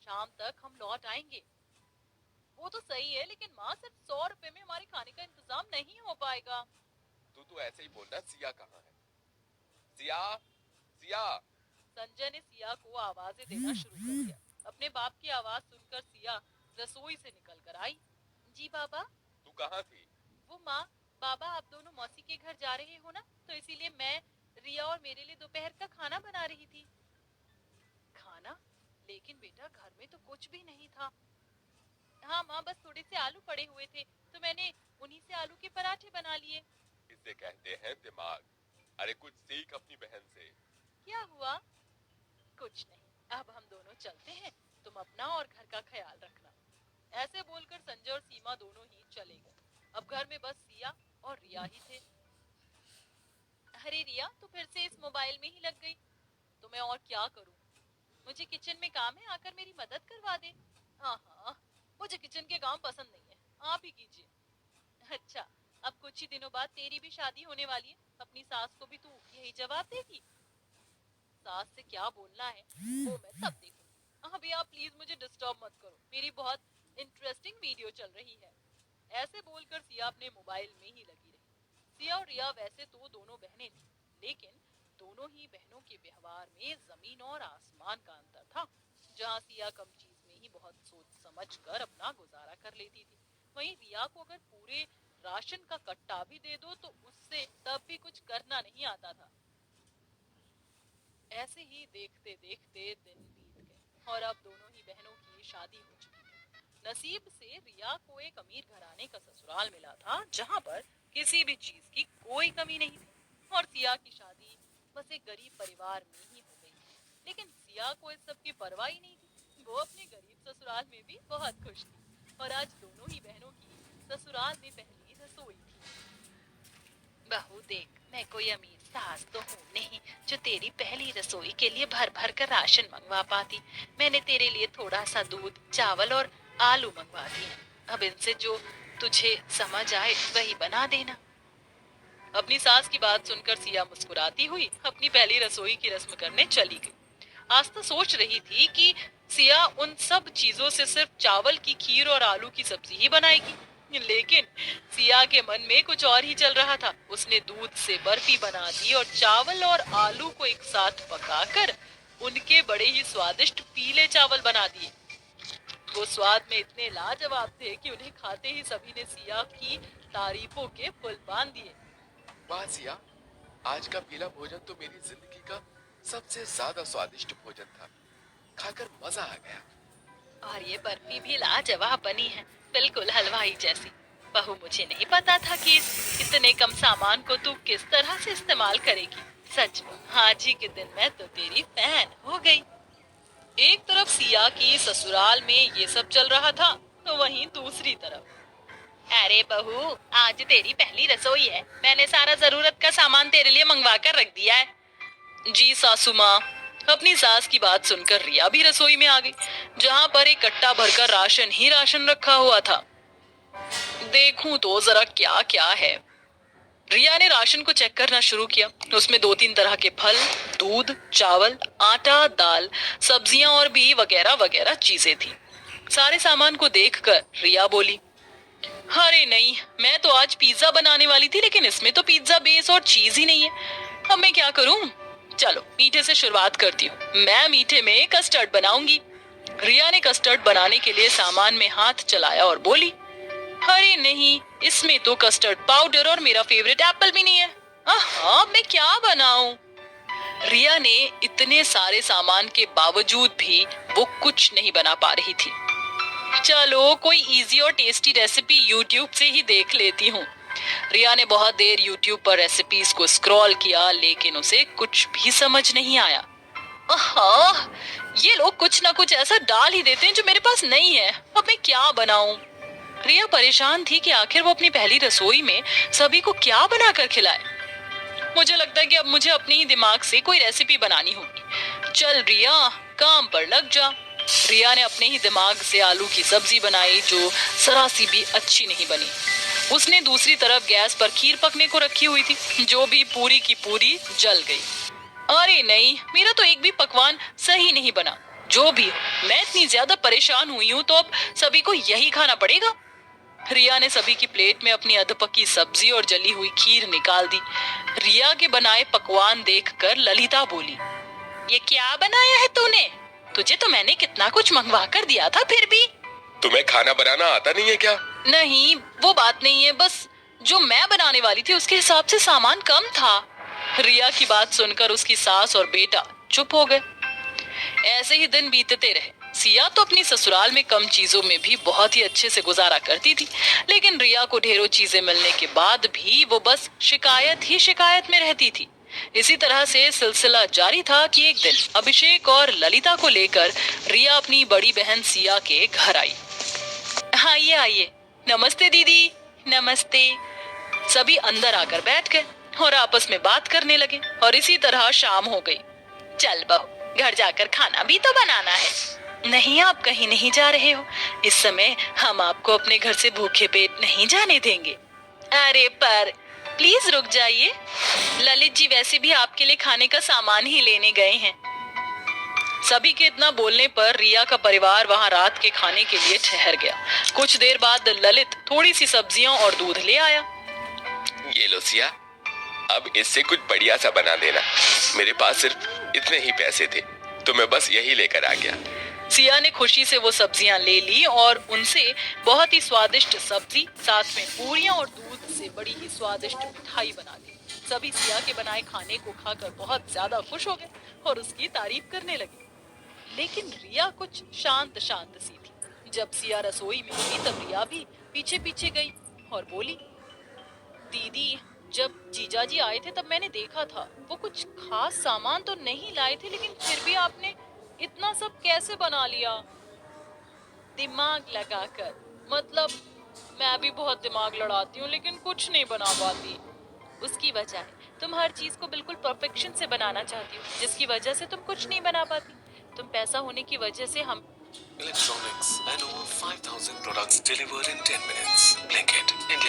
शाम तक हम लौट आएंगे। वो तो सही है, लेकिन माँ सिर्फ 100 रुपए में हमारे खाने का इंतजाम नहीं हो पाएगा। तू तो ऐसे ही बोल रहा, सिया कहाँ है? सिया, सिया। संजय ने सिया को आवाजें देना शुरू कर दिया। अपने बाप की आवाज सुनकर सिया रसोई से निकल कर आई। जी बाबा। तू कहाँ थी? वो माँ, बाबा आप दोनों मौसी के घर जा रहे हो ना, तो इसीलिए मैं रिया और मेरे लिए दोपहर का खाना बना रही थी। खाना? लेकिन बेटा घर में तो कुछ भी नहीं था। हाँ माँ, बस थोड़े से आलू पड़े हुए थे तो मैंने उन्हीं से आलू के पराठे बना लिए। इसे कहते हैं दिमाग। अरे कुछ सीख अपनी बहन से। क्या हुआ? कुछ नहीं, अब हम दोनों चलते हैं, तुम अपना और घर का ख्याल रखना। ऐसे बोलकर संजय और सीमा दोनों ही चले गए। अब घर में बस सिया और रिया ही थे। अरे रिया, तू फिर से इस मोबाइल में ही लग गई। तो मैं और क्या करूं? मुझे किचन में काम है, आकर मेरी मदद करवा दे। हाँ हाँ, मुझे किचन के काम पसंद नहीं है, आप ही कीजिए। अच्छा, अब कुछ ही दिनों बाद तेरी भी शादी होने वाली है, अपनी सास को भी तू यही जवाब देगी? सास से क्या बोलना है वो मैं तब देखूंगी। हाँ भैया, प्लीज मुझे डिस्टर्ब मत करो, मेरी बहुत इंटरेस्टिंग वीडियो चल रही है। ऐसे बोलकर सिया अपने मोबाइल में ही लगी रही। सिया और रिया वैसे तो दोनों बहनें थी, लेकिन दोनों ही बहनों के व्यवहार में जमीन और आसमान का अंतर था। जहाँ सिया कम चीज में ही बहुत सोच समझ कर अपना गुजारा कर लेती थी, वहीं रिया को अगर पूरे राशन का कट्टा भी दे दो तो उससे तब भी कुछ करना नहीं आता था। ऐसे ही देखते देखते दिन बीत गए और अब दोनों ही बहनों की शादी हो चुकी थी। नसीब से रिया को एक अमीर घराने का ससुराल मिला था, जहाँ पर किसी भी चीज की कोई कमी नहीं थी। और सिया की शादी बस एक गरीब परिवार में ही हो गई। लेकिन सिया को इस सब की परवाह ही नहीं थी, वो अपने गरीब ससुराल में भी बहुत खुश थी। और आज दोनों ही बहनों की ससुराल में पहली रसोई थी। बहू देख, मैं कोई अमीर सास तो हूँ नहीं जो तेरी पहली रसोई के लिए भर भर कर राशन मंगवा पाती। मैंने तेरे लिए थोड़ा सा दूध, चावल और आलू मंगवा दिए। अब इनसे जो तुझे समझ आए वही बना देना। अपनी सास की बात सुनकर सिया मुस्कुराती हुई अपनी पहली रसोई की रस्म करने चली गई। आस्था सोच रही थी कि सिया उन सब चीजों से सिर्फ चावल की खीर और आलू की सब्जी ही बनाएगी, लेकिन सिया के मन में कुछ और ही चल रहा था। उसने दूध से बर्फी बना दी और चावल और आलू को एक साथ पकाकर उनके बड़े ही स्वादिष्ट पीले चावल बना दिए। वो स्वाद में इतने लाजवाब थे कि उन्हें खाते ही सभी ने सिया की तारीफों के पुल बांध दिए। वाह सिया, आज का पीला भोजन तो मेरी जिंदगी का सबसे ज्यादा स्वादिष्ट भोजन था। खाकर मजा आ गया। और ये बर्फी भी लाजवाब बनी है, बिल्कुल हलवाई जैसी। बहू, मुझे नहीं पता था कि इतने कम सामान को तू किस तरह से इस्तेमाल करेगी। सच में आज ही के दिन मैं तो तेरी फैन हो गई। एक तरफ सिया की ससुराल में ये सब चल रहा था, तो वहीं दूसरी तरफ, अरे बहू, आज तेरी पहली रसोई है, मैंने सारा जरूरत का सामान तेरे लिए मंगवा कर रख दिया है। जी सासू माँ। अपनी सास की बात सुनकर रिया भी रसोई में आ गई, जहाँ पर एक कट्टा भरकर राशन ही राशन रखा हुआ था। देखूं तो जरा क्या क्या है। रिया ने राशन को चेक करना शुरू किया। उसमें 2-3 तरह के फल, दूध, चावल, आटा, दाल, सब्जियां और भी वगैरह वगैरह चीजें थी। सारे सामान को देखकर रिया बोली, अरे नहीं, मैं तो आज पिज्जा बनाने वाली थी, लेकिन इसमें तो पिज्जा बेस और चीज ही नहीं है। अब मैं क्या करूं? चलो मीठे से शुरुआत करती हूँ, मैं मीठे में कस्टर्ड बनाऊंगी। रिया ने कस्टर्ड बनाने के लिए सामान में हाथ चलाया और बोली, अरे नहीं, इसमें तो कस्टर्ड पाउडर और मेरा फेवरेट एप्पल भी नहीं है। हाँ, मैं क्या बनाऊं? रिया ने इतने सारे सामान के बावजूद भी वो कुछ नहीं बना पा रही थी। चलो कोई इजी और टेस्टी रेसिपी यूट्यूब से ही देख लेती हूँ। रिया ने बहुत देर यूट्यूब पर रेसिपीज को स्क्रॉल किया, लेकिन उसे कुछ भी समझ नहीं आया। हाँ, ये लोग कुछ ना कुछ ऐसा डाल ही देते हैं जो मेरे पास नहीं है। अब मैं क्या बनाऊं? रिया परेशान थी कि आखिर वो अपनी पहली रसोई में सभी को क्या बनाकर खिलाए। मुझे लगता है कि अब मुझे अपने ही दिमाग से कोई रेसिपी बनानी होगी। चल रिया, काम पर लग जा। रिया ने अपने ही दिमाग से आलू की सब्जी बनाई, जो जरा सी भी अच्छी नहीं बनी। उसने दूसरी तरफ गैस पर खीर पकने को रखी हुई थी, जो भी पूरी की पूरी जल गई। अरे नहीं, मेरा तो एक भी पकवान सही नहीं बना। जो भी हो, मैं इतनी ज्यादा परेशान हुई हूँ तो अब सभी को यही खाना पड़ेगा। रिया ने सभी की प्लेट में अपनी अधपकी सब्जी और जली हुई खीर निकाल दी। रिया के बनाए पकवान देखकर ललिता बोली, ये क्या बनाया है तूने? तुझे तो मैंने कितना कुछ मंगवा कर दिया था, फिर भी। तुम्हें खाना बनाना आता नहीं है क्या? नहीं, वो बात नहीं है, बस जो मैं बनाने वाली थी उसके हिसाब से सामान कम था। रिया की बात सुनकर उसकी सास और बेटा चुप हो गए। ऐसे ही दिन बीतते रहे। सिया तो अपनी ससुराल में कम चीजों में भी बहुत ही अच्छे से गुजारा करती थी, लेकिन रिया को ढेरों चीजें मिलने के बाद भी वो बस शिकायत ही शिकायत में रहती थी। इसी तरह से सिलसिला जारी था कि एक दिन अभिषेक और ललिता को लेकर रिया अपनी बड़ी बहन सिया के घर आई। आइए आइए। नमस्ते दीदी। नमस्ते। सभी अंदर आकर बैठ गए और आपस में बात करने लगे और इसी तरह शाम हो गई। चल बहू, घर जाकर खाना भी तो बनाना है। नहीं, आप कहीं नहीं जा रहे हो। इस समय हम आपको अपने घर से भूखे पेट नहीं जाने देंगे। अरे पर प्लीज रुक जाइए। ललित जी वैसे भी आपके लिए खाने का सामान ही लेने गए हैं। सभी के इतना बोलने पर रिया का परिवार वहां रात के खाने के लिए ठहर गया। कुछ देर बाद ललित थोड़ी सी सब्जियां और दूध ले आया। ये लो सिया, अब इससे कुछ बढ़िया सा बना देना। मेरे पास सिर्फ इतने ही पैसे थे तो मैं बस यही लेकर आ गया। सिया ने खुशी से वो सब्जियां ले ली और उनसे बहुत ही स्वादिष्ट सब्जी, साथ में पूरियां और दूध से बड़ी ही स्वादिष्ट मिठाई बना दी। सभी सिया के बनाए खाने को खाकर बहुत ज्यादा खुश हो गए और उसकी तारीफ करने लगे। लेकिन रिया कुछ शांत शांत सी थी। जब सिया रसोई में गई तब रिया भी पीछे पीछे गई और बोली, दीदी जब जीजा जी आए थे तब मैंने देखा था वो कुछ खास सामान तो नहीं लाए थे, लेकिन फिर भी आपने इतना सब कैसे बना लिया? दिमाग लगाकर। मतलब मैं भी बहुत दिमाग लड़ाती हूँ लेकिन कुछ नहीं बना पाती। उसकी वजह तुम हर चीज को बिल्कुल परफेक्शन से बनाना चाहती हो, जिसकी वजह से तुम कुछ नहीं बना पाती। तुम पैसा होने की वजह से हम Electronics and over 5,000 products delivered in 10 minutes. Blinkit, India.